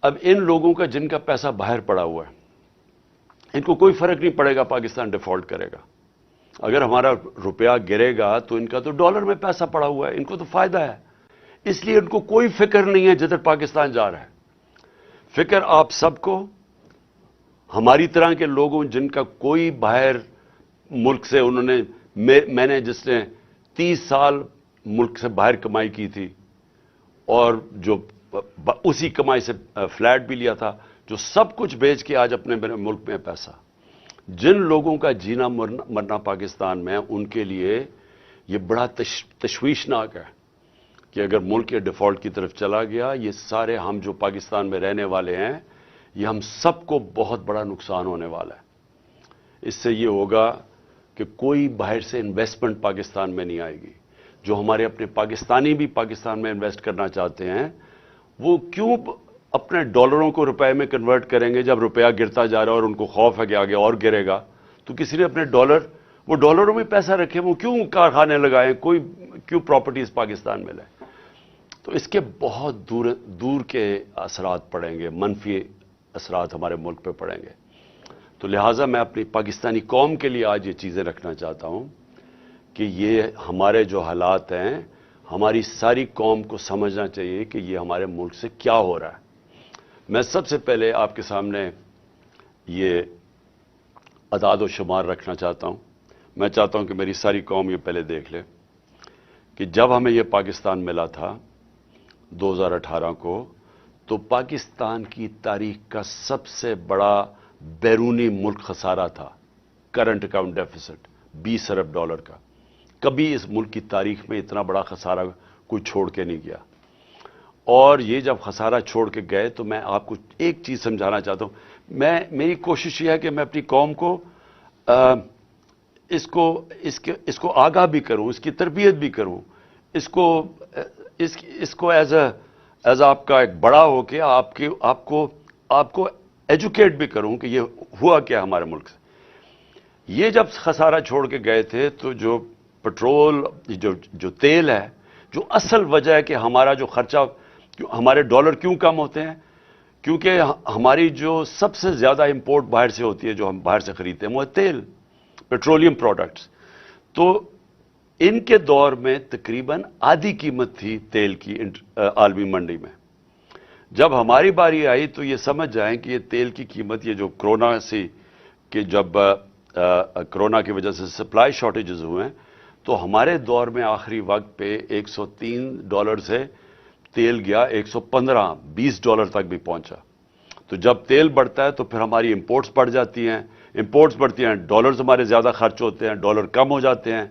اب ان لوگوں کا جن کا پیسہ باہر پڑا ہوا ہے، ان کو کوئی فرق نہیں پڑے گا پاکستان ڈیفالٹ کرے گا. اگر ہمارا روپیہ گرے گا تو ان کا تو ڈالر میں پیسہ پڑا ہوا ہے، ان کو تو فائدہ ہے. اس لیے ان کو کوئی فکر نہیں ہے جدھر پاکستان جا رہا ہے. فکر آپ سب کو، ہماری طرح کے لوگوں جن کا کوئی باہر ملک سے انہوں نے، میں نے جس نے 30 سال ملک سے باہر کمائی کی تھی اور جو اسی کمائی سے فلیٹ بھی لیا تھا، جو سب کچھ بیچ کے آج اپنے ملک میں پیسہ، جن لوگوں کا جینا مرنا پاکستان میں، ان کے لیے یہ بڑا تشویشناک ہے کہ اگر ملک یہ ڈیفالٹ کی طرف چلا گیا، یہ سارے ہم جو پاکستان میں رہنے والے ہیں، یہ ہم سب کو بہت بڑا نقصان ہونے والا ہے. اس سے یہ ہوگا کہ کوئی باہر سے انویسٹمنٹ پاکستان میں نہیں آئے گی. جو ہمارے اپنے پاکستانی بھی پاکستان میں انویسٹ کرنا چاہتے ہیں، وہ کیوں اپنے ڈالروں کو روپے میں کنورٹ کریں گے جب روپیہ گرتا جا رہا ہے اور ان کو خوف ہے کہ آگے اور گرے گا؟ تو کسی نے اپنے وہ ڈالروں میں پیسہ رکھے، وہ کیوں کارخانے لگائیں، کوئی کیوں پراپرٹیز پاکستان میں لائیں؟ تو اس کے بہت دور کے اثرات پڑیں گے، منفی اثرات ہمارے ملک پہ پڑیں گے. تو لہٰذا میں اپنی پاکستانی قوم کے لیے آج یہ چیزیں رکھنا چاہتا ہوں کہ یہ ہمارے جو حالات ہیں، ہماری ساری قوم کو سمجھنا چاہیے کہ یہ ہمارے ملک سے کیا ہو رہا ہے. میں سب سے پہلے آپ کے سامنے یہ اعداد و شمار رکھنا چاہتا ہوں. میں چاہتا ہوں کہ میری ساری قوم یہ پہلے دیکھ لے کہ جب ہمیں یہ پاکستان ملا تھا 2018 کو، تو پاکستان کی تاریخ کا سب سے بڑا بیرونی ملک خسارہ تھا کرنٹ اکاؤنٹ ڈیفیسٹ 20 ارب ڈالر کا. کبھی اس ملک کی تاریخ میں اتنا بڑا خسارہ کوئی چھوڑ کے نہیں گیا. اور یہ جب خسارہ چھوڑ کے گئے تو میں آپ کو ایک چیز سمجھانا چاہتا ہوں. میری کوشش یہ ہے کہ میں اپنی قوم کو اس کو آگاہ بھی کروں، اس کی تربیت بھی کروں، اس کو ایز آپ کا ایک بڑا ہو کے آپ کو ایجوکیٹ بھی کروں کہ یہ ہوا کیا ہمارے ملک سے. یہ جب خسارہ چھوڑ کے گئے تھے تو جو پٹرول، جو تیل ہے، جو اصل وجہ ہے کہ ہمارا جو خرچہ، ہمارے ڈالر کیوں کم ہوتے ہیں، کیونکہ ہماری جو سب سے زیادہ امپورٹ باہر سے ہوتی ہے، جو ہم باہر سے خریدتے ہیں، وہ تیل، پیٹرولیم پروڈکٹس. تو ان کے دور میں تقریباً آدھی قیمت تھی تیل کی عالمی منڈی میں. جب ہماری باری آئی تو یہ سمجھ جائیں کہ یہ تیل کی قیمت، یہ جو کرونا سے، کہ جب کرونا کی وجہ سے سپلائی شارٹیجز ہوئے ہیں، تو ہمارے دور میں آخری وقت پہ $103 سے تیل گیا $115، $20 تک بھی پہنچا. تو جب تیل بڑھتا ہے تو پھر ہماری امپورٹس بڑھ جاتی ہیں، امپورٹس بڑھتی ہیں، ڈالرز ہمارے زیادہ خرچ ہوتے ہیں، ڈالر کم ہو جاتے ہیں.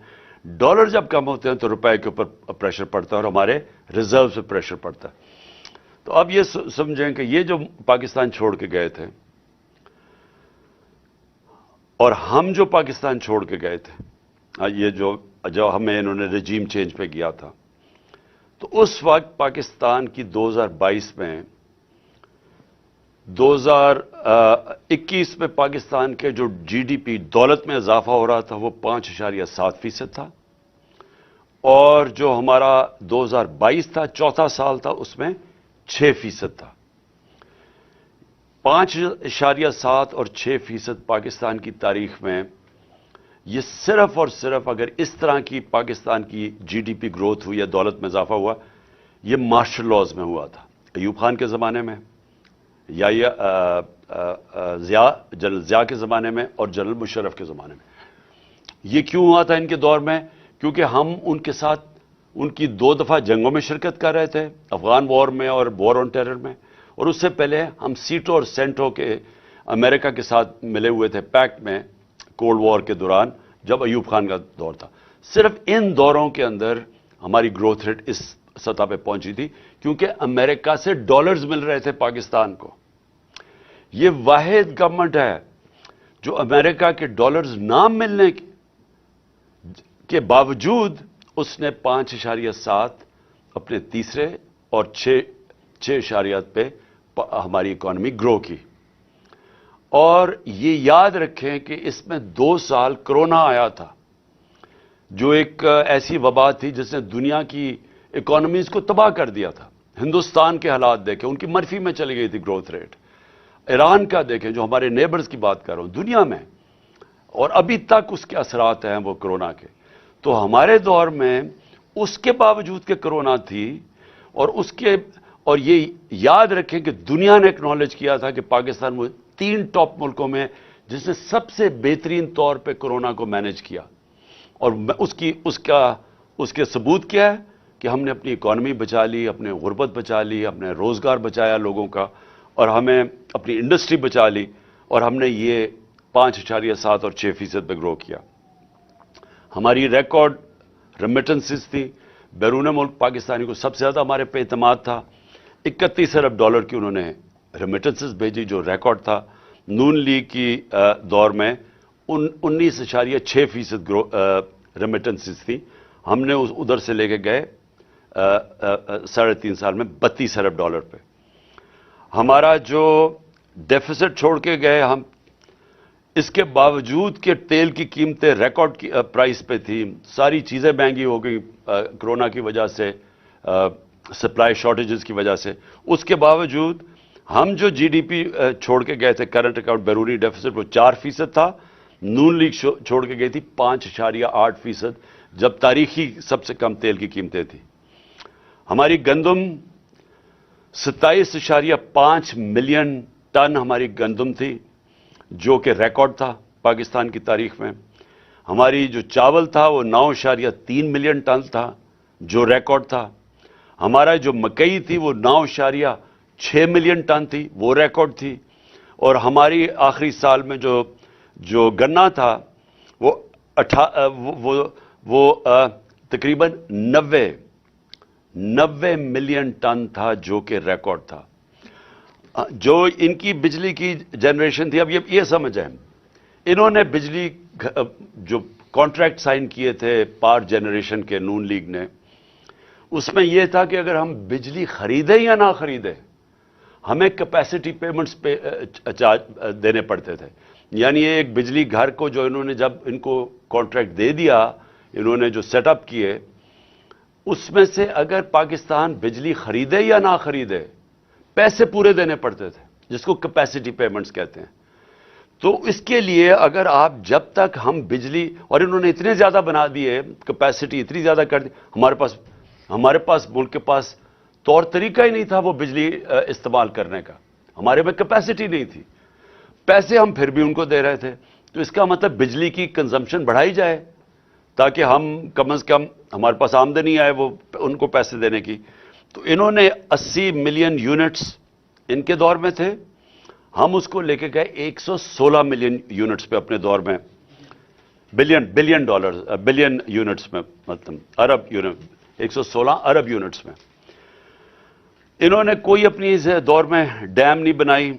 ڈالر جب کم ہوتے ہیں تو روپے کے اوپر پریشر پڑتا ہے اور ہمارے ریزرو پہ پریشر پڑتا ہے. تو اب یہ سمجھیں کہ یہ جو پاکستان چھوڑ کے گئے تھے اور ہم جو پاکستان چھوڑ کے گئے تھے، یہ جو ہمیں انہوں نے رجیم چینج پہ کیا تھا، تو اس وقت پاکستان کی 2022 میں 2021 میں پاکستان کے جو جی ڈی پی دولت میں اضافہ ہو رہا تھا وہ 5.7% تھا، اور جو ہمارا 2022 تھا، چوتھا سال تھا، اس میں 6% تھا. 5.7 اور 6% پاکستان کی تاریخ میں، یہ صرف اور صرف اگر اس طرح کی پاکستان کی جی ڈی پی گروتھ ہوئی یا دولت میں اضافہ ہوا، یہ مارشل لاز میں ہوا تھا، ایوب خان کے زمانے میں، یا جنرل ضیاء کے زمانے میں اور جنرل مشرف کے زمانے میں. یہ کیوں ہوا تھا ان کے دور میں؟ کیونکہ ہم ان کے ساتھ ان کی 2 دفعہ جنگوں میں شرکت کر رہے تھے، افغان وار میں اور وار آن ٹیرر میں، اور اس سے پہلے ہم سیٹو اور سینٹو کے امریکہ کے ساتھ ملے ہوئے تھے پیکٹ میں کولڈ وار کے دوران، جب ایوب خان کا دور تھا. صرف ان دوروں کے اندر ہماری گروتھ ریٹ اس سطح پہ پہنچی تھی کیونکہ امریکہ سے ڈالرز مل رہے تھے پاکستان کو. یہ واحد گورنمنٹ ہے جو امریکہ کے ڈالرز نہ ملنے کے باوجود اس نے 5.7 اپنے تیسرے اور 6.8 پہ ہماری اکانومی گرو کی. اور یہ یاد رکھیں کہ اس میں 2 سال کرونا آیا تھا، جو ایک ایسی وبا تھی جس نے دنیا کی اکانومیز کو تباہ کر دیا تھا. ہندوستان کے حالات دیکھیں، ان کی منفی میں چلی گئی تھی گروتھ ریٹ. ایران کا دیکھیں، جو ہمارے نیبرز کی بات کر رہا ہوں دنیا میں، اور ابھی تک اس کے اثرات ہیں وہ کرونا کے. تو ہمارے دور میں اس کے باوجود کہ کرونا تھی، اور یہ یاد رکھیں کہ دنیا نے اکنالج کیا تھا کہ پاکستان وہ 3 ٹاپ ملکوں میں جس نے سب سے بہترین طور پہ کرونا کو مینج کیا. اور اس کے ثبوت کیا ہے کہ ہم نے اپنی اکانومی بچا لی، اپنے غربت بچا لی، اپنے روزگار بچایا لوگوں کا، اور ہمیں اپنی انڈسٹری بچا لی، اور ہم نے یہ 5.7 اور 6% پہ گرو کیا. ہماری ریکارڈ ریمیٹنسز تھی، بیرون ملک پاکستانی کو سب سے زیادہ ہمارے پہ اعتماد تھا. 31 ارب ڈالر کی انہوں نے ریمیٹنسز بھیجی، جو ریکارڈ تھا. نون لیگ کی دور میں 19.6% ریمیٹنسز تھی. ہم نے ادھر سے لے کے گئے 3.5 سال میں 32 ارب ڈالر پہ. ہمارا جو ڈیفیسٹ چھوڑ کے گئے ہم، اس کے باوجود کہ تیل کی قیمتیں ریکارڈ پرائس پہ تھیں، ساری چیزیں مہنگی ہو گئی کرونا کی وجہ سے، سپلائی شارٹیجز کی وجہ سے، اس کے باوجود ہم جو جی ڈی پی چھوڑ کے گئے تھے کرنٹ اکاؤنٹ بیرونی ڈیفیسٹ، وہ 4% تھا. نون لیگ چھوڑ کے گئی تھی 5.8%، جب تاریخی سب سے کم تیل کی قیمتیں تھیں. ہماری گندم 27.5 ملین ٹن ہماری گندم تھی، جو کہ ریکارڈ تھا پاکستان کی تاریخ میں. ہماری جو چاول تھا وہ 9.3 ملین ٹن تھا، جو ریکارڈ تھا. ہمارا جو مکئی تھی وہ 9.6 ملین ٹن تھی، وہ ریکارڈ تھی. اور ہماری آخری سال میں جو گنا تھا وہ تقریباً 90 ملین ٹن تھا، جو کہ ریکارڈ تھا. جو ان کی بجلی کی جنریشن تھی، اب یہ سمجھیں، انہوں نے بجلی جو کانٹریکٹ سائن کیے تھے پاور جنریشن کے نون لیگ نے، اس میں یہ تھا کہ اگر ہم بجلی خریدیں یا نہ خریدیں ہمیں کیپیسٹی پیمنٹس پہ دینے پڑتے تھے. یعنی ایک بجلی گھر کو جو انہوں نے جب ان کو کانٹریکٹ دے دیا، انہوں نے جو سیٹ اپ کیے، اس میں سے اگر پاکستان بجلی خریدے یا نہ خریدے پیسے پورے دینے پڑتے تھے، جس کو کیپیسٹی پیمنٹس کہتے ہیں. تو اس کے لیے اگر آپ جب تک ہم بجلی، اور انہوں نے اتنے زیادہ بنا دیے، کیپیسٹی اتنی زیادہ کر دی، ہمارے پاس ملک کے پاس طور طریقہ ہی نہیں تھا وہ بجلی استعمال کرنے کا. ہمارے میں کیپیسٹی نہیں تھی، پیسے ہم پھر بھی ان کو دے رہے تھے. تو اس کا مطلب بجلی کی کنزمپشن بڑھائی جائے تاکہ ہم کم از کم ہمارے پاس آمدنی آئے وہ ان کو پیسے دینے کی. تو انہوں نے 80 ملین یونٹس ان کے دور میں تھے، ہم اس کو لے کے گئے 116 ملین یونٹس پہ اپنے دور میں، بلین یونٹس میں، مطلب ارب یونٹ، 116 ارب یونٹس میں. انہوں نے کوئی اپنی دور میں ڈیم نہیں بنائی.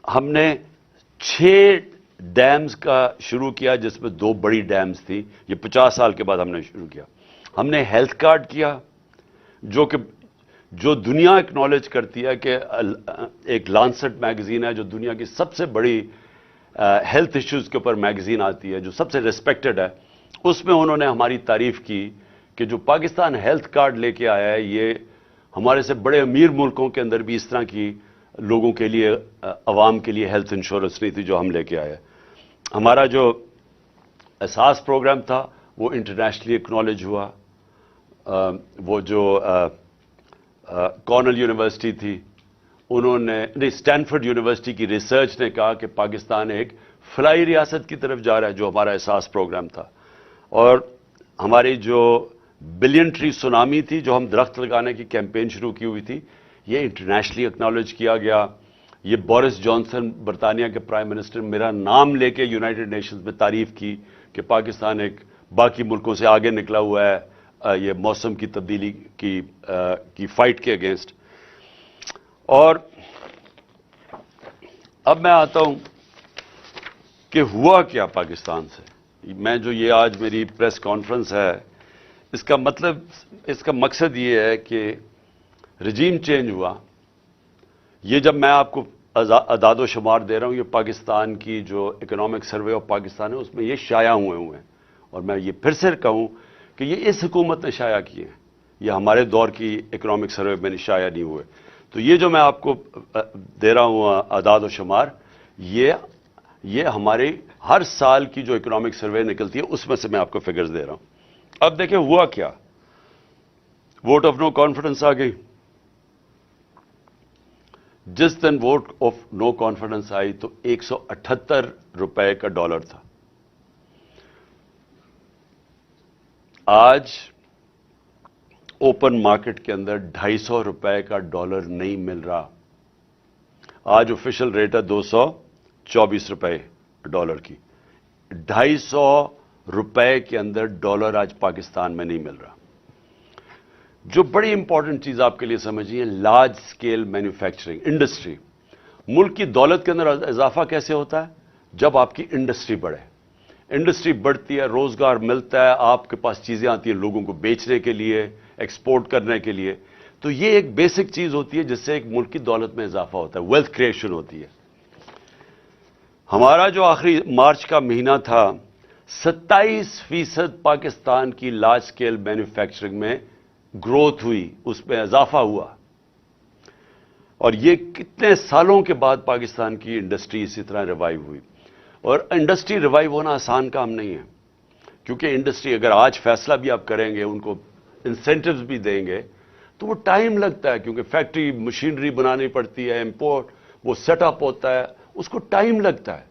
ہم نے 6 ڈیمز کا شروع کیا، جس میں 2 بڑی ڈیمز تھی. یہ 50 سال کے بعد ہم نے شروع کیا. ہم نے ہیلتھ کارڈ کیا، جو دنیا اکنالج کرتی ہے کہ ایک لانسٹ میگزین ہے جو دنیا کی سب سے بڑی ہیلتھ ایشوز کے اوپر میگزین آتی ہے، جو سب سے ریسپیکٹڈ ہے. اس میں انہوں نے ہماری تعریف کی کہ جو پاکستان ہیلتھ کارڈ لے کے آیا ہے، یہ ہمارے سے بڑے امیر ملکوں کے اندر بھی اس طرح کی لوگوں کے لیے، عوام کے لیے ہیلتھ انشورنس نہیں تھی جو ہم لے کے آئے. ہمارا جو اساس پروگرام تھا وہ انٹرنیشنلی اکنالج ہوا. وہ جو کارنل یونیورسٹی تھی، انہوں نے اسٹینفورڈ یونیورسٹی کی ریسرچ نے کہا کہ پاکستان ایک فلاحی ریاست کی طرف جا رہا ہے، جو ہمارا اساس پروگرام تھا. اور ہماری جو بلین ٹری سونامی تھی، جو ہم درخت لگانے کی کیمپین شروع کی ہوئی تھی، یہ انٹرنیشنلی اکنالج کیا گیا. یہ بورس جانسن برطانیہ کے پرائم منسٹر میرا نام لے کے یونائٹڈ نیشنز میں تعریف کی کہ پاکستان ایک باقی ملکوں سے آگے نکلا ہوا ہے یہ موسم کی تبدیلی کی فائٹ کے اگینسٹ. اور اب میں آتا ہوں کہ ہوا کیا پاکستان سے. میں جو یہ آج میری پریس کانفرنس ہے، اس کا مقصد یہ ہے کہ رجیم چینج ہوا. یہ جب میں آپ کو اعداد و شمار دے رہا ہوں، یہ پاکستان کی جو اکنامک سروے آف پاکستان ہے، اس میں یہ شائع ہوئے ہیں. اور میں یہ پھر سے کہوں کہ یہ اس حکومت نے شائع کیے ہیں. یہ ہمارے دور کی اکنامک سروے میں شائع نہیں ہوئے. تو یہ جو میں آپ کو دے رہا ہوں اعداد و شمار، یہ ہماری ہر سال کی جو اکنامک سروے نکلتی ہے اس میں سے میں آپ کو فگرز دے رہا ہوں. اب دیکھیں ہوا کیا، ووٹ آف نو کانفیڈنس آ گئی. جس دن ووٹ آف نو کانفیڈنس آئی تو 178 روپے کا ڈالر تھا. آج اوپن مارکیٹ کے اندر 250 روپے کا ڈالر نہیں مل رہا. آج آفیشل ریٹ ہے 224 روپے ڈالر کی. 250 روپے کے اندر ڈالر آج پاکستان میں نہیں مل رہا. جو بڑی امپورٹنٹ چیز آپ کے لیے سمجھیے، لارج سکیل مینوفیکچرنگ انڈسٹری. ملک کی دولت کے اندر اضافہ کیسے ہوتا ہے؟ جب آپ کی انڈسٹری بڑھے. انڈسٹری بڑھتی ہے، روزگار ملتا ہے، آپ کے پاس چیزیں آتی ہیں لوگوں کو بیچنے کے لیے، ایکسپورٹ کرنے کے لیے. تو یہ ایک بیسک چیز ہوتی ہے جس سے ایک ملک کی دولت میں اضافہ ہوتا ہے، ویلتھ کریشن ہوتی ہے. ہمارا جو آخری مارچ کا مہینہ تھا، 27% پاکستان کی لارج سکیل مینوفیکچرنگ میں گروتھ ہوئی، اس میں اضافہ ہوا. اور یہ کتنے سالوں کے بعد پاکستان کی انڈسٹری اسی طرح ریوائیو ہوئی. اور انڈسٹری ریوائیو ہونا آسان کام نہیں ہے، کیونکہ انڈسٹری اگر آج فیصلہ بھی آپ کریں گے، ان کو انسینٹیوز بھی دیں گے، تو وہ ٹائم لگتا ہے، کیونکہ فیکٹری مشینری بنانی پڑتی ہے، امپورٹ وہ سیٹ اپ ہوتا ہے، اس کو ٹائم لگتا ہے.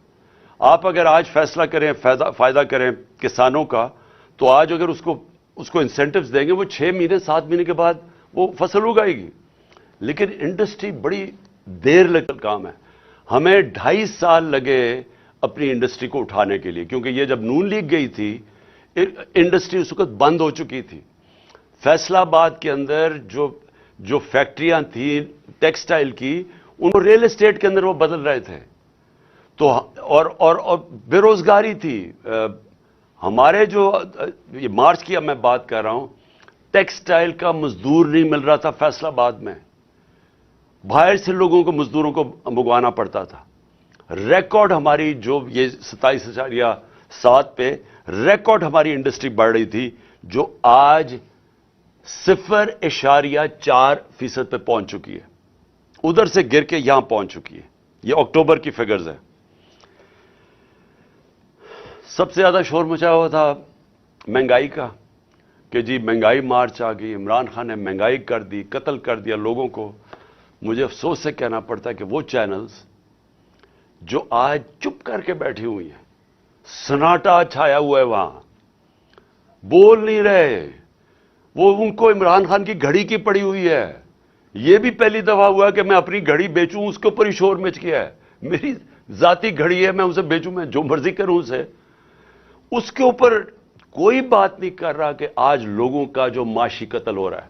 آپ اگر آج فیصلہ کریں، فائدہ کریں کسانوں کا، تو آج اگر اس کو انسینٹیوز دیں گے، وہ 6 مہینے 7 مہینے کے بعد وہ فصل اگائے گی. لیکن انڈسٹری بڑی دیر لگتا کام ہے. ہمیں 2.5 سال لگے اپنی انڈسٹری کو اٹھانے کے لیے، کیونکہ یہ جب نون لیگ گئی تھی انڈسٹری اس وقت بند ہو چکی تھی. فیصل آباد کے اندر جو فیکٹریاں تھیں ٹیکسٹائل کی، ان کو ریل اسٹیٹ کے اندر وہ بدل رہے تھے. تو اور بے روزگاری تھی. ہمارے جو یہ مارچ کی اب میں بات کر رہا ہوں، ٹیکسٹائل کا مزدور نہیں مل رہا تھا فیصل آباد میں. باہر سے لوگوں کو مزدوروں کو منگوانا پڑتا تھا. ریکارڈ ہماری جو یہ 27.7 پہ ریکارڈ ہماری انڈسٹری بڑھ رہی تھی، جو آج 0.4% پہ پہنچ چکی ہے. ادھر سے گر کے یہاں پہنچ چکی ہے. یہ اکتوبر کی فگرز ہیں. سب سے زیادہ شور مچایا ہوا تھا مہنگائی کا، کہ جی مہنگائی مارچ آ گئی، عمران خان نے مہنگائی کر دی، قتل کر دیا لوگوں کو. مجھے افسوس سے کہنا پڑتا ہے کہ وہ چینلز جو آج چپ کر کے بیٹھی ہوئی ہیں، سناٹا چھایا ہوا ہے وہاں، بول نہیں رہے. وہ ان کو عمران خان کی گھڑی کی پڑی ہوئی ہے. یہ بھی پہلی دفعہ ہوا کہ میں اپنی گھڑی بیچوں، اس کے اوپر ہی شور مچ گیا ہے. میری ذاتی گھڑی ہے، میں اسے بیچوں، میں جو مرضی کروں اسے. اس کے اوپر کوئی بات نہیں کر رہا کہ آج لوگوں کا جو معاشی قتل ہو رہا ہے.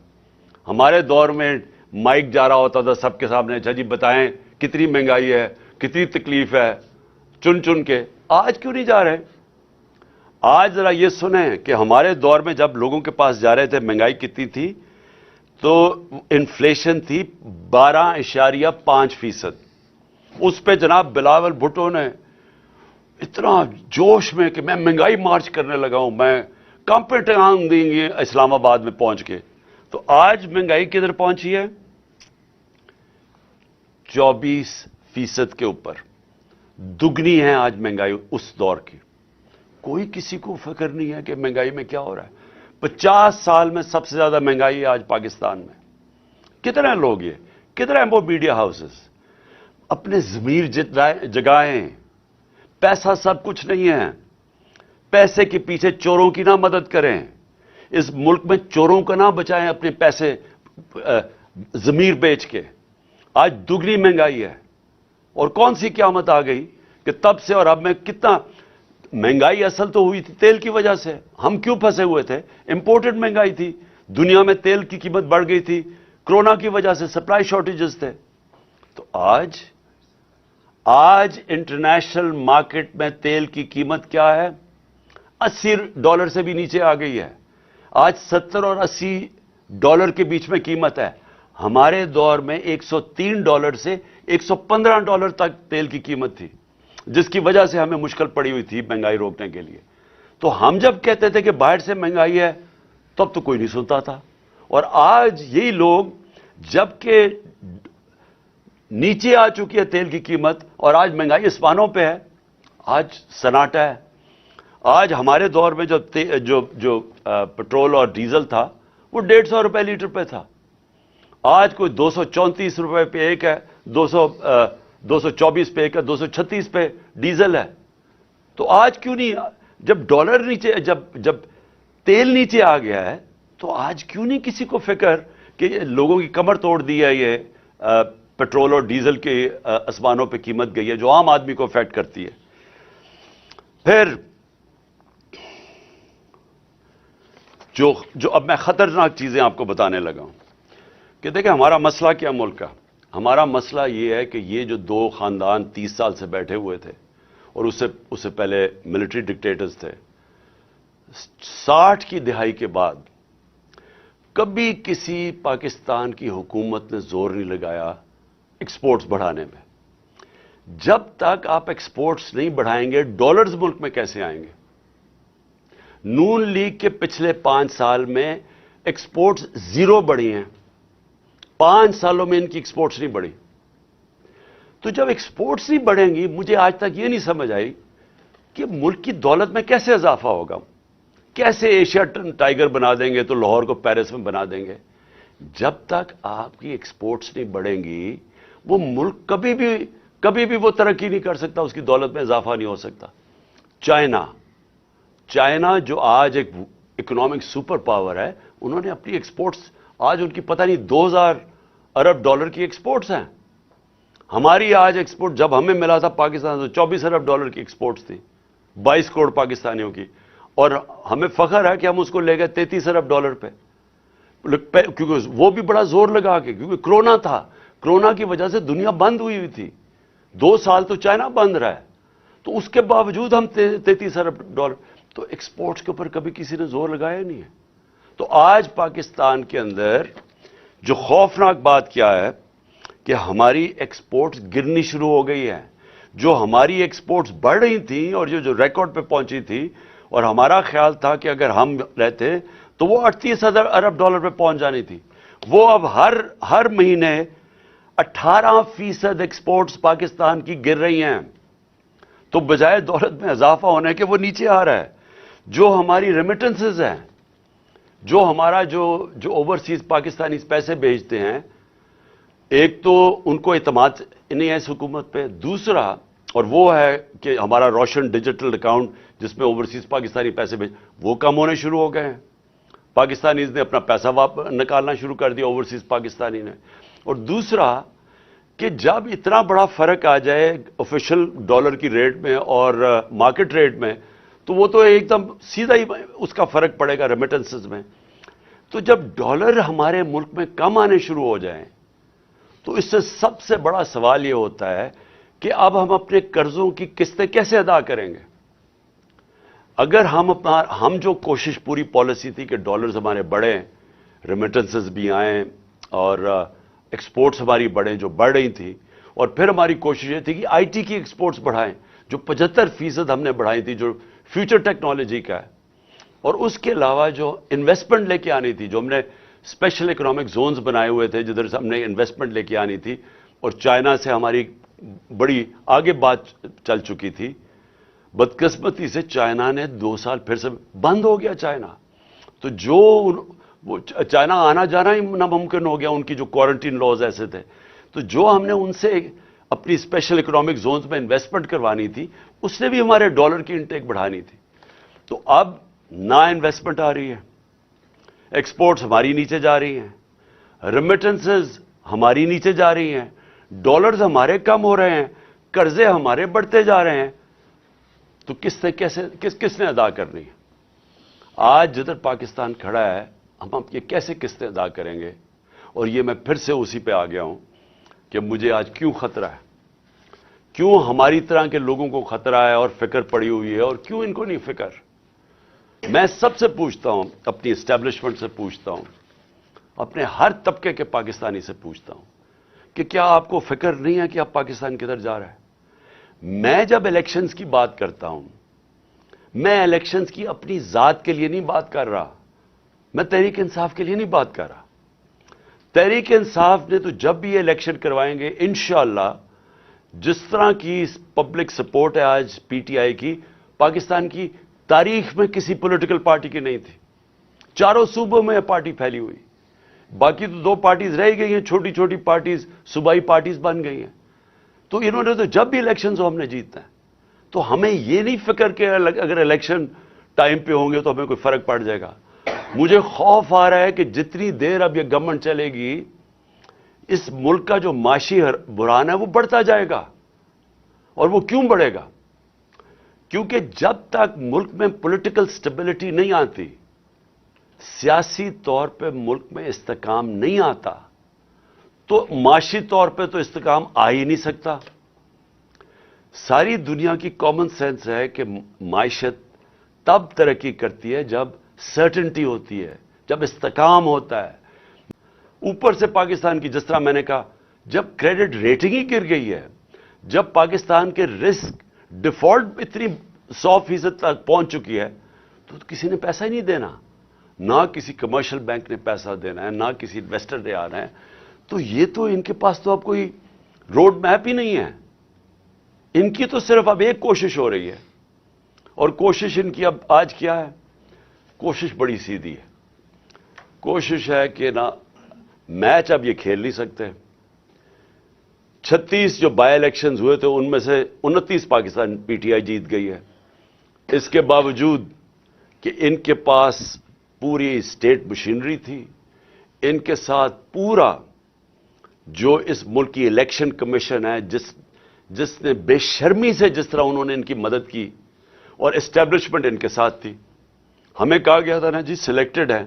ہمارے دور میں مائک جا رہا ہوتا تھا سب کے سامنے، اچھا جی بتائیں کتنی مہنگائی ہے، کتنی تکلیف ہے، چن چن کے. آج کیوں نہیں جا رہے؟ آج ذرا یہ سنیں کہ ہمارے دور میں جب لوگوں کے پاس جا رہے تھے مہنگائی کتنی تھی، تو انفلیشن تھی 12.5%. اس پہ جناب بلاول بھٹو نے اتنا جوش میں کہ میں مہنگائی مارچ کرنے لگا ہوں، میں کمپٹیشن دیں گے اسلام آباد میں پہنچ کے. تو آج مہنگائی کدھر پہنچی ہے؟ 24% کے اوپر. دگنی ہے آج مہنگائی اس دور کی. کوئی کسی کو فکر نہیں ہے کہ مہنگائی میں کیا ہو رہا ہے. 50 سال میں سب سے زیادہ مہنگائی ہے آج پاکستان میں. کتنے لوگ یہ، کتنے وہ میڈیا ہاؤسز اپنے ضمیر جگائیں. پیسہ سب کچھ نہیں ہے. پیسے کے پیچھے چوروں کی نہ مدد کریں. اس ملک میں چوروں کا نہ بچائیں اپنے پیسے ضمیر بیچ کے. آج دگنی مہنگائی ہے. اور کون سی قیامت آ گئی کہ تب سے اور اب میں کتنا مہنگائی اصل تو ہوئی تھی تیل کی وجہ سے. ہم کیوں پھنسے ہوئے تھے؟ امپورٹڈ مہنگائی تھی. دنیا میں تیل کی قیمت بڑھ گئی تھی کرونا کی وجہ سے، سپلائی شارٹیجز تھے. تو آج انٹرنیشنل مارکیٹ میں تیل کی قیمت کیا ہے؟ $80 سے بھی نیچے آ گئی ہے. آج $70 اور $80 کے بیچ میں قیمت ہے. ہمارے دور میں $103 سے $115 تک تیل کی قیمت تھی، جس کی وجہ سے ہمیں مشکل پڑی ہوئی تھی مہنگائی روکنے کے لیے. تو ہم جب کہتے تھے کہ باہر سے مہنگائی ہے، تب تو کوئی نہیں سنتا تھا. اور آج یہی لوگ جبکہ نیچے آ چکی ہے تیل کی قیمت اور آج مہنگائی اسمانوں پہ ہے، آج سناٹا ہے. آج ہمارے دور میں جو پٹرول اور ڈیزل تھا وہ 150 روپے لیٹر پہ تھا، آج کوئی 234 روپے پہ ایک ہے، 224 پہ ایک ہے، 236 پہ ڈیزل ہے. تو آج کیوں نہیں، جب ڈالر نیچے، جب تیل نیچے آ گیا ہے تو آج کیوں نہیں کسی کو فکر کہ لوگوں کی کمر توڑ دی ہے یہ پٹرول اور ڈیزل کے اسمانوں پہ قیمت گئی ہے جو عام آدمی کو افیکٹ کرتی ہے. پھر جو اب میں خطرناک چیزیں آپ کو بتانے لگا ہوں کہ دیکھیں ہمارا مسئلہ کیا ملک کا. ہمارا مسئلہ یہ ہے کہ یہ جو دو خاندان 30 سال سے بیٹھے ہوئے تھے اور اس سے پہلے ملٹری ڈکٹیٹرز تھے، 60 کی دہائی کے بعد کبھی کسی پاکستان کی حکومت نے زور نہیں لگایا ایکسپورٹس بڑھانے میں. جب تک آپ ایکسپورٹس نہیں بڑھائیں گے ڈالرز ملک میں کیسے آئیں گے؟ نون لیگ کے پچھلے 5 سال میں ایکسپورٹس 0 بڑھی ہیں، 5 سالوں میں ان کی ایکسپورٹس نہیں بڑھی. تو جب ایکسپورٹس نہیں بڑھیں گی، مجھے آج تک یہ نہیں سمجھ آئی کہ ملک کی دولت میں کیسے اضافہ ہوگا. کیسے ایشیا ٹائیگر بنا دیں گے تو لاہور کو پیرس میں بنا دیں گے. جب تک آپ کی ایکسپورٹس نہیں بڑھیں گی وہ ملک کبھی بھی وہ ترقی نہیں کر سکتا، اس کی دولت میں اضافہ نہیں ہو سکتا. چائنا جو آج ایک اکنامک سپر پاور ہے، انہوں نے اپنی ایکسپورٹس آج ان کی پتہ نہیں 2000 ارب ڈالر کی ایکسپورٹس ہیں. ہماری آج ایکسپورٹ جب ہمیں ملا تھا پاکستان تو 24 ارب ڈالر کی ایکسپورٹس تھی 22 کروڑ پاکستانیوں کی، اور ہمیں فخر ہے کہ ہم اس کو لے گئے 33 ارب ڈالر پہ، کیونکہ وہ بھی بڑا زور لگا کے، کیونکہ کرونا تھا، کرونا کی وجہ سے دنیا بند ہوئی تھی. 2 سال تو چائنا بند رہا ہے، تو اس کے باوجود ہم 33 ارب ڈالر. تو ایکسپورٹس کے اوپر کبھی کسی نے زور لگایا نہیں ہے. تو آج پاکستان کے اندر جو خوفناک بات کیا ہے کہ ہماری ایکسپورٹس گرنی شروع ہو گئی ہے. جو ہماری ایکسپورٹس بڑھ رہی تھیں اور جو ریکارڈ پہ پہنچی تھی، اور ہمارا خیال تھا کہ اگر ہم رہتے تو وہ 38 ارب ڈالر پہ پہنچ جانی تھی، وہ اب ہر مہینے 18% ایکسپورٹس پاکستان کی گر رہی ہیں. تو بجائے دولت میں اضافہ ہونے کے وہ نیچے آ رہا ہے. جو ہماری ریمیٹنسز ہیں، جو ہمارا جو اوورسیز پاکستانی پیسے بھیجتے ہیں، ایک تو ان کو اعتماد نہیں ہے اس حکومت پہ، دوسرا اور وہ ہے کہ ہمارا روشن ڈیجیٹل اکاؤنٹ جس میں اوورسیز پاکستانی پیسے وہ کم ہونے شروع ہو گئے ہیں. پاکستانیز نے اپنا پیسہ نکالنا شروع کر دیا اوورسیز پاکستانی نے. اور دوسرا کہ جب اتنا بڑا فرق آ جائے آفیشل ڈالر کی ریٹ میں اور مارکیٹ ریٹ میں، تو وہ تو ایک دم سیدھا ہی اس کا فرق پڑے گا ریمیٹنسز میں. تو جب ڈالر ہمارے ملک میں کم آنے شروع ہو جائیں تو اس سے سب سے بڑا سوال یہ ہوتا ہے کہ اب ہم اپنے قرضوں کی قسطیں کیسے ادا کریں گے. اگر ہم جو کوشش پوری پالیسی تھی کہ ڈالرز ہمارے بڑھیں، ریمیٹنسز بھی آئیں اور ایکسپورٹس ہماری بڑھیں جو بڑھ رہی تھی، اور پھر ہماری کوشش یہ تھی کہ آئی ٹی کی ایکسپورٹس بڑھائیں جو 75% ہم نے بڑھائی تھی، جو فیوچر ٹیکنالوجی کا ہے. اور اس کے علاوہ جو انویسٹمنٹ لے کے آنی تھی، جو ہم نے اسپیشل اکنامک زونز بنائے ہوئے تھے جدھر سے ہم نے انویسٹمنٹ لے کے آنی تھی، اور چائنا سے ہماری بڑی آگے بات چل چکی تھی. بدقسمتی سے چائنا نے 2 سال پھر سے بند ہو گیا چائنا. تو وہ چائنا آنا جانا ہی ناممکن ہو گیا، ان کی جو کوارنٹین لاز ایسے تھے. تو جو ہم نے ان سے اپنی اسپیشل اکنامک زونز میں انویسٹمنٹ کروانی تھی، اس نے بھی ہمارے ڈالر کی انٹیک بڑھانی تھی. تو اب نہ انویسٹمنٹ آ رہی ہے، ایکسپورٹس ہماری نیچے جا رہی ہیں، ریمیٹنسز ہماری نیچے جا رہی ہیں، ڈالرز ہمارے کم ہو رہے ہیں، قرضے ہمارے بڑھتے جا رہے ہیں. تو کس نے ادا کرنی ہے؟ آج جدھر پاکستان کھڑا ہے ہم یہ کیسے قسطیں ادا کریں گے؟ اور یہ میں پھر سے اسی پہ آ گیا ہوں کہ مجھے آج کیوں خطرہ ہے، کیوں ہماری طرح کے لوگوں کو خطرہ ہے اور فکر پڑی ہوئی ہے، اور کیوں ان کو نہیں فکر. میں سب سے پوچھتا ہوں، اپنی اسٹیبلشمنٹ سے پوچھتا ہوں، اپنے ہر طبقے کے پاکستانی سے پوچھتا ہوں کہ کیا آپ کو فکر نہیں ہے کہ آپ پاکستان کدھر جا رہا ہے؟ میں جب الیکشنز کی بات کرتا ہوں، میں الیکشنز کی اپنی ذات کے لیے نہیں بات کر رہا، میں تحریک انصاف کے لیے نہیں بات کر رہا. تحریک انصاف نے تو جب بھی یہ الیکشن کروائیں گے انشاءاللہ، جس طرح کی پبلک سپورٹ ہے آج پی ٹی آئی کی، پاکستان کی تاریخ میں کسی پولیٹیکل پارٹی کی نہیں تھی. چاروں صوبوں میں پارٹی پھیلی ہوئی. باقی تو 2 پارٹیز رہ گئی ہیں، چھوٹی چھوٹی پارٹیز، صوبائی پارٹیز بن گئی ہیں. تو انہوں نے تو جب بھی الیکشنز ہو ہم نے جیتنا ہے. تو ہمیں یہ نہیں فکر کہ اگر الیکشن ٹائم پہ ہوں گے تو ہمیں کوئی فرق پڑ جائے گا. مجھے خوف آ رہا ہے کہ جتنی دیر اب یہ گورنمنٹ چلے گی، اس ملک کا جو معاشی بحران ہے وہ بڑھتا جائے گا. اور وہ کیوں بڑھے گا؟ کیونکہ جب تک ملک میں پولیٹیکل سٹیبلٹی نہیں آتی، سیاسی طور پہ ملک میں استحکام نہیں آتا، تو معاشی طور پہ تو استحکام آ ہی نہیں سکتا. ساری دنیا کی کامن سینس ہے کہ معیشت تب ترقی کرتی ہے جب سرٹنٹی ہوتی ہے، جب استحکام ہوتا ہے. اوپر سے پاکستان کی، جس طرح میں نے کہا، جب کریڈٹ ریٹنگ ہی گر گئی ہے، جب پاکستان کے رسک ڈیفالٹ اتنی 100% تک پہنچ چکی ہے، تو کسی نے پیسہ ہی نہیں دینا. نہ کسی کمرشل بینک نے پیسہ دینا ہے، نہ کسی انویسٹر نے آنا ہے. تو یہ تو ان کے پاس تو اب کوئی روڈ میپ ہی نہیں ہے. ان کی تو صرف اب ایک کوشش ہو رہی ہے، اور کوشش ان کی اب آج کیا ہے؟ کوشش بڑی سیدھی ہے. کوشش ہے کہ نا میچ اب یہ کھیل نہیں سکتے. 36 جو بائی الیکشنز ہوئے تھے ان میں سے 29 پاکستان پی ٹی آئی جیت گئی ہے. اس کے باوجود کہ ان کے پاس پوری اسٹیٹ مشینری تھی، ان کے ساتھ پورا جو اس ملک کی الیکشن کمیشن ہے، جس نے بے شرمی سے جس طرح انہوں نے ان کی مدد کی، اور اسٹیبلشمنٹ ان کے ساتھ تھی. ہمیں کہا گیا تھا نا جی سلیکٹڈ ہے،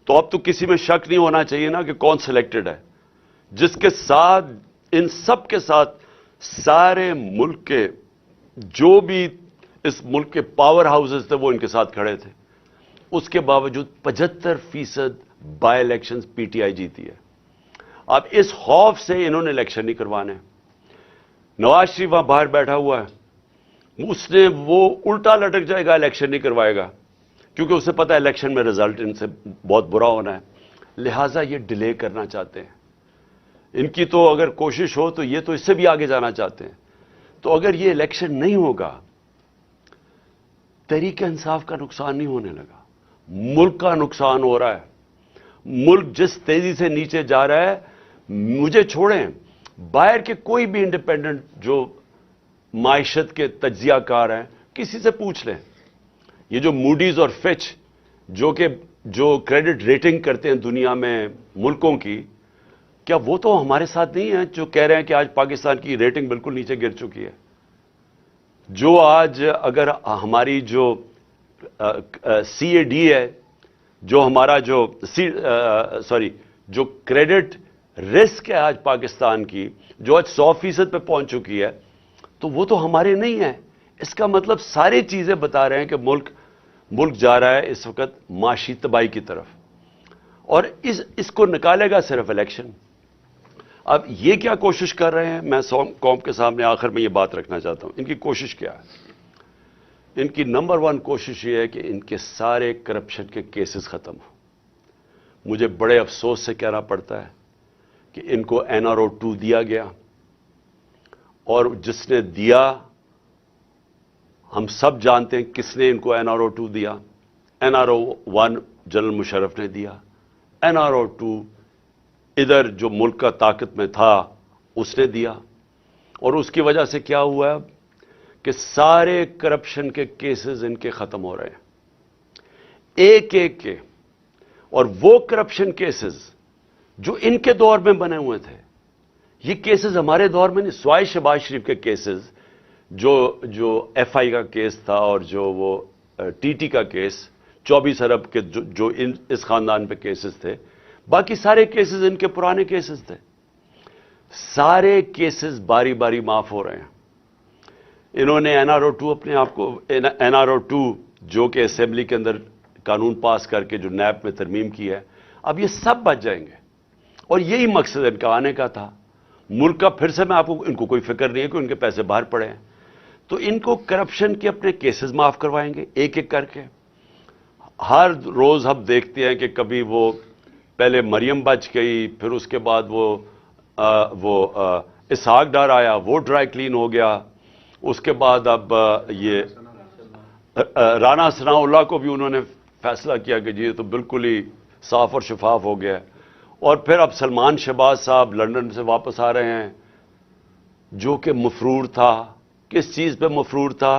تو اب تو کسی میں شک نہیں ہونا چاہیے نا کہ کون سلیکٹڈ ہے. جس کے ساتھ، ان سب کے ساتھ، سارے ملک کے جو بھی اس ملک کے پاور ہاؤسز تھے وہ ان کے ساتھ کھڑے تھے. اس کے باوجود 75% by elections P T I جیتی ہے. اب اس خوف سے انہوں نے الیکشن نہیں کروانے. نواز شریف وہاں باہر بیٹھا ہوا ہے، اس نے وہ الٹا لٹک جائے گا، الیکشن نہیں کروائے گا، کیونکہ اسے پتا ہے الیکشن میں رزلٹ ان سے بہت برا ہونا ہے. لہٰذا یہ ڈیلے کرنا چاہتے ہیں. ان کی تو اگر کوشش ہو تو یہ تو اس سے بھی آگے جانا چاہتے ہیں. تو اگر یہ الیکشن نہیں ہوگا، تحریک انصاف کا نقصان نہیں ہونے لگا، ملک کا نقصان ہو رہا ہے. ملک جس تیزی سے نیچے جا رہا ہے، مجھے چھوڑیں، باہر کے کوئی بھی انڈیپینڈنٹ جو معیشت کے تجزیہ کار ہیں، کسی سے پوچھ لیں. یہ جو موڈیز اور فچ جو کریڈٹ ریٹنگ کرتے ہیں دنیا میں ملکوں کی، کیا وہ تو ہمارے ساتھ نہیں ہیں جو کہہ رہے ہیں کہ آج پاکستان کی ریٹنگ بالکل نیچے گر چکی ہے؟ جو آج اگر ہماری جو سی اے ڈی ہے، جو ہمارا جو کریڈٹ رسک ہے آج پاکستان کی، جو آج 100% پہ پہنچ چکی ہے، تو وہ تو ہمارے نہیں ہیں. اس کا مطلب ساری چیزیں بتا رہے ہیں کہ ملک جا رہا ہے اس وقت معاشی تباہی کی طرف، اور اس کو نکالے گا صرف الیکشن. اب یہ کیا کوشش کر رہے ہیں؟ میں قوم کے سامنے آخر میں یہ بات رکھنا چاہتا ہوں. ان کی کوشش کیا ہے؟ ان کی نمبر 1 کوشش یہ ہے کہ ان کے سارے کرپشن کے کیسز ختم ہوں. مجھے بڑے افسوس سے کہنا پڑتا ہے کہ ان کو NRO 2 دیا گیا، اور جس نے دیا ہم سب جانتے ہیں کس نے ان کو NRO 2 دیا. NRO 1 جنرل مشرف نے دیا، NRO 2 ادھر جو ملک کا طاقت میں تھا اس نے دیا. اور اس کی وجہ سے کیا ہوا ہے کہ سارے کرپشن کے کیسز ان کے ختم ہو رہے ہیں ایک ایک کے. اور وہ کرپشن کیسز جو ان کے دور میں بنے ہوئے تھے، یہ کیسز ہمارے دور میں نہیں. سوائے شہباز شریف کے کیسز، جو ایف آئی کا کیس تھا، اور جو وہ ٹی ٹی کا کیس 24 ارب کے جو اس خاندان پہ کیسز تھے، باقی سارے کیسز ان کے پرانے کیسز تھے. سارے کیسز باری باری معاف ہو رہے ہیں. انہوں نے NRO 2 اپنے آپ کو NRO 2 جو کہ اسمبلی کے اندر قانون پاس کر کے جو نیب میں ترمیم کی ہے، اب یہ سب بچ جائیں گے. اور یہی مقصد ان کا آنے کا تھا. ملک کا پھر سے میں آپ کو، ان کو کوئی فکر نہیں ہے کہ ان کے پیسے باہر پڑے ہیں، تو ان کو کرپشن کے اپنے کیسز معاف کروائیں گے ایک ایک کر کے. ہر روز ہم دیکھتے ہیں کہ کبھی وہ پہلے مریم بچ گئی، پھر اس کے بعد وہ اسحاق ڈار آیا، وہ ڈرائی کلین ہو گیا. اس کے بعد اب یہ رانا ثناء اللہ کو بھی انہوں نے فیصلہ کیا کہ جی یہ تو بالکل ہی صاف اور شفاف ہو گیا. اور پھر اب سلمان شہباز صاحب لندن سے واپس آ رہے ہیں، جو کہ مفرور تھا. کس چیز پہ مفرور تھا؟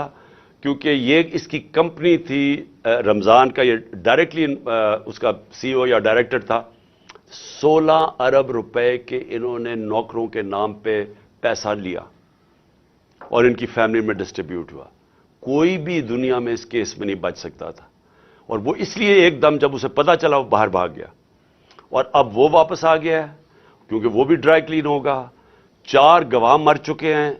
کیونکہ یہ اس کی کمپنی تھی رمضان کا، یہ ڈائریکٹلی اس کا سی او یا ڈائریکٹر تھا. 16 ارب روپے کے انہوں نے نوکروں کے نام پہ پیسہ لیا اور ان کی فیملی میں ڈسٹریبیوٹ ہوا. کوئی بھی دنیا میں اس کیس میں نہیں بچ سکتا تھا، اور وہ اس لیے ایک دم جب اسے پتا چلا وہ باہر بھاگ گیا. اور اب وہ واپس آ گیا ہے کیونکہ وہ بھی ڈرائی کلین ہوگا. 4 گواہ مر چکے ہیں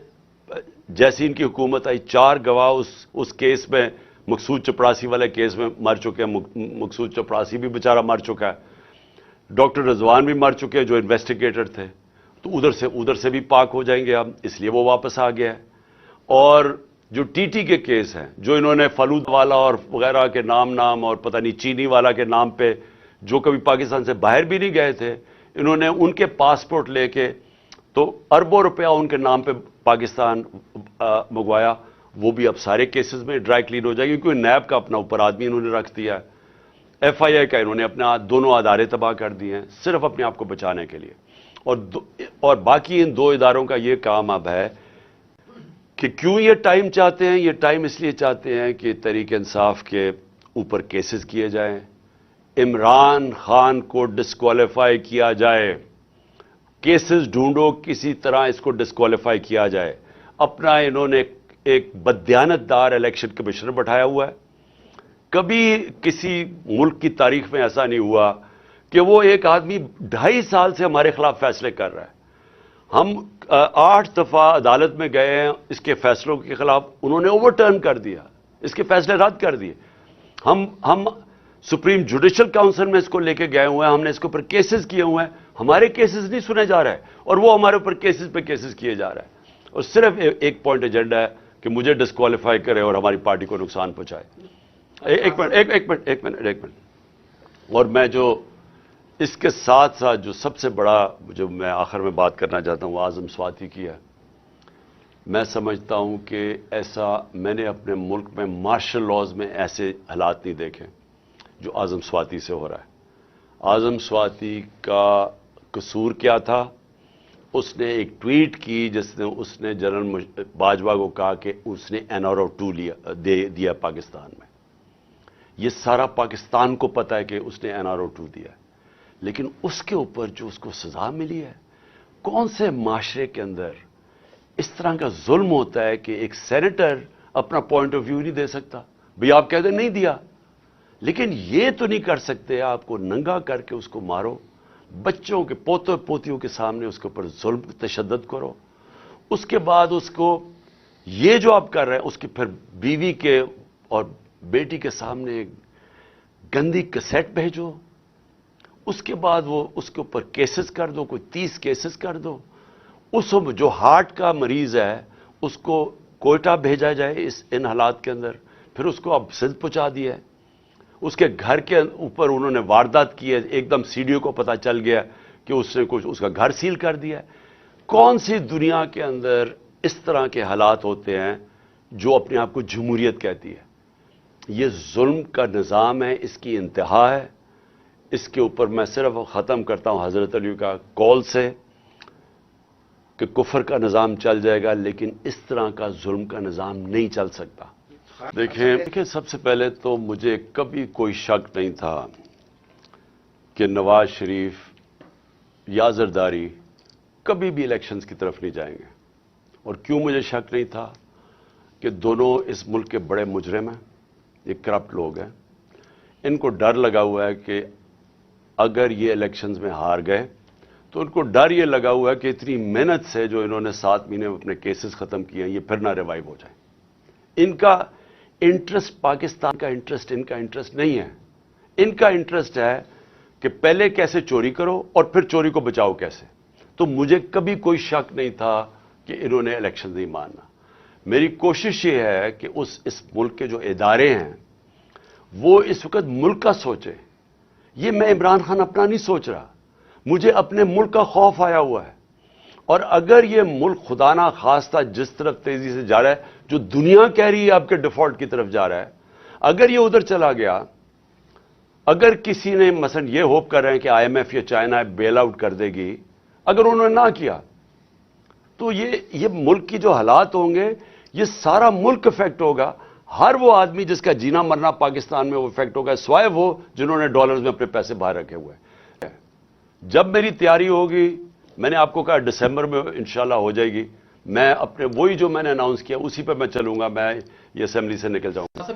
جیسی ان کی حکومت آئی. 4 گواہ اس کیس میں، مقصود چپڑاسی والے کیس میں مر چکے ہیں. مقصود چپڑاسی بھی بیچارہ مر چکا ہے. ڈاکٹر رضوان بھی مر چکے ہیں جو انویسٹیگیٹر تھے. تو ادھر سے بھی پاک ہو جائیں گے اب، اس لیے وہ واپس آ گیا ہے. اور جو ٹی ٹی کے کیس ہیں، جو انہوں نے فلود والا اور وغیرہ کے نام اور پتہ نہیں چینی والا کے نام پہ، جو کبھی پاکستان سے باہر بھی نہیں گئے تھے، انہوں نے ان کے پاسپورٹ لے کے تو اربوں روپیہ ان کے نام پہ پاکستان منگوایا. وہ بھی اب سارے کیسز میں ڈرائی کلین ہو جائے گی کیونکہ نیب کا اپنا اوپر آدمی انہوں نے رکھ دیا ہے. ایف آئی اے کا انہوں نے اپنا دونوں ادارے تباہ کر دیے ہیں صرف اپنے آپ کو بچانے کے لیے. اور باقی ان 2 اداروں کا یہ کام اب ہے کہ کیوں یہ ٹائم چاہتے ہیں. یہ ٹائم اس لیے چاہتے ہیں کہ تحریک انصاف کے اوپر کیسز کیے جائیں، عمران خان کو ڈسکوالیفائی کیا جائے. کیسز ڈھونڈو، کسی طرح اس کو ڈسکوالیفائی کیا جائے. اپنا انہوں نے ایک بددیانت دار الیکشن کمشنر بٹھایا ہوا ہے. کبھی کسی ملک کی تاریخ میں ایسا نہیں ہوا کہ وہ ایک آدمی 2.5 سال سے ہمارے خلاف فیصلے کر رہا ہے. ہم 8 دفعہ عدالت میں گئے ہیں اس کے فیصلوں کے خلاف، انہوں نے اوور ٹرن کر دیا، اس کے فیصلے رد کر دیے. ہم سپریم جوڈیشل کاؤنسل میں اس کو لے کے گئے ہوئے ہیں، ہم نے اس کے اوپر کیسز کیے ہوئے ہیں. ہمارے کیسز نہیں سنے جا رہے ہیں اور وہ ہمارے اوپر کیسز پہ کیسز کیے جا رہے ہیں. اور صرف ایک پوائنٹ ایجنڈا ہے کہ مجھے ڈسکوالیفائی کرے اور ہماری پارٹی کو نقصان پہنچائے. ایک منٹ. اور میں جو اس کے ساتھ ساتھ جو سب سے بڑا جو میں آخر میں بات کرنا چاہتا ہوں وہ اعظم سواتی کی ہے. میں سمجھتا ہوں کہ ایسا میں نے اپنے ملک میں مارشل لاز میں ایسے حالات نہیں دیکھے جو اعظم سواتی سے ہو رہا ہے. اعظم سواتی کا قصور کیا تھا؟ اس نے ایک ٹویٹ کی جس نے اس نے جنرل باجوہ کو کہا کہ اس نے NRO2 دیا پاکستان میں. یہ سارا پاکستان کو پتا ہے کہ اس نے NRO2 دیا ہے، لیکن اس کے اوپر جو اس کو سزا ملی ہے، کون سے معاشرے کے اندر اس طرح کا ظلم ہوتا ہے کہ ایک سینیٹر اپنا پوائنٹ آف ویو نہیں دے سکتا؟ بھئی آپ کہتے ہیں نہیں دیا، لیکن یہ تو نہیں کر سکتے آپ کو ننگا کر کے اس کو مارو، بچوں کے پوتوں پوتیوں کے سامنے اس کے اوپر ظلم تشدد کرو. اس کے بعد اس کو یہ جو آپ کر رہے ہیں اس کی پھر بیوی کے اور بیٹی کے سامنے گندی کیسٹ بھیجو. اس کے بعد وہ اس کے اوپر کیسز کر دو، کوئی 30 کیسز کر دو. اس جو ہارٹ کا مریض ہے اس کو کوئٹہ بھیجا جائے ان حالات کے اندر، پھر اس کو اب سندھ پہنچا دیا ہے. اس کے گھر کے اوپر انہوں نے واردات کی ہے، ایک دم CDO کو پتہ چل گیا کہ اس نے کچھ اس کا گھر سیل کر دیا ہے. کون سی دنیا کے اندر اس طرح کے حالات ہوتے ہیں جو اپنے آپ کو جمہوریت کہتی ہے؟ یہ ظلم کا نظام ہے، اس کی انتہا ہے. اس کے اوپر میں صرف ختم کرتا ہوں حضرت علی کا قول سے کہ کفر کا نظام چل جائے گا لیکن اس طرح کا ظلم کا نظام نہیں چل سکتا. دیکھیں سب سے پہلے تو مجھے کبھی کوئی شک نہیں تھا کہ نواز شریف یا زرداری کبھی بھی الیکشنز کی طرف نہیں جائیں گے. اور کیوں مجھے شک نہیں تھا؟ کہ دونوں اس ملک کے بڑے مجرم ہیں، یہ کرپٹ لوگ ہیں. ان کو ڈر لگا ہوا ہے کہ اگر یہ الیکشنز میں ہار گئے تو ان کو ڈر یہ لگا ہوا ہے کہ اتنی محنت سے جو انہوں نے 7 مہینے میں اپنے کیسز ختم کیے ہیں یہ پھر نہ ریوائیو ہو جائیں. ان کا انٹرسٹ پاکستان کا انٹرسٹ ان کا انٹرسٹ نہیں ہے. ان کا انٹرسٹ ہے کہ پہلے کیسے چوری کرو اور پھر چوری کو بچاؤ کیسے. تو مجھے کبھی کوئی شک نہیں تھا کہ انہوں نے الیکشن نہیں ماننا. میری کوشش یہ ہے کہ اس ملک کے جو ادارے ہیں وہ اس وقت ملک کا سوچیں. یہ میں عمران خان اپنا نہیں سوچ رہا، مجھے اپنے ملک کا خوف آیا ہوا ہے. اور اگر یہ ملک خدا نہ خواستہ جس طرف تیزی سے جا رہا ہے، جو دنیا کہہ رہی ہے آپ کے ڈیفالٹ کی طرف جا رہا ہے، اگر یہ ادھر چلا گیا، اگر کسی نے مثلا یہ ہوپ کر رہے ہیں کہ آئی ایم ایف یا چائنا بیل آؤٹ کر دے گی، اگر انہوں نے نہ کیا تو یہ ملک کی جو حالات ہوں گے، یہ سارا ملک افیکٹ ہوگا. ہر وہ آدمی جس کا جینا مرنا پاکستان میں وہ افیکٹ ہوگا، سوائے وہ جنہوں نے ڈالرز میں اپنے پیسے باہر رکھے ہوئے ہیں. جب میری تیاری ہوگی، میں نے آپ کو کہا دسمبر میں انشاءاللہ ہو جائے گی، میں اپنے وہی جو میں نے اناؤنس کیا اسی پہ میں چلوں گا، میں یہ اسمبلی سے نکل جاؤں گا.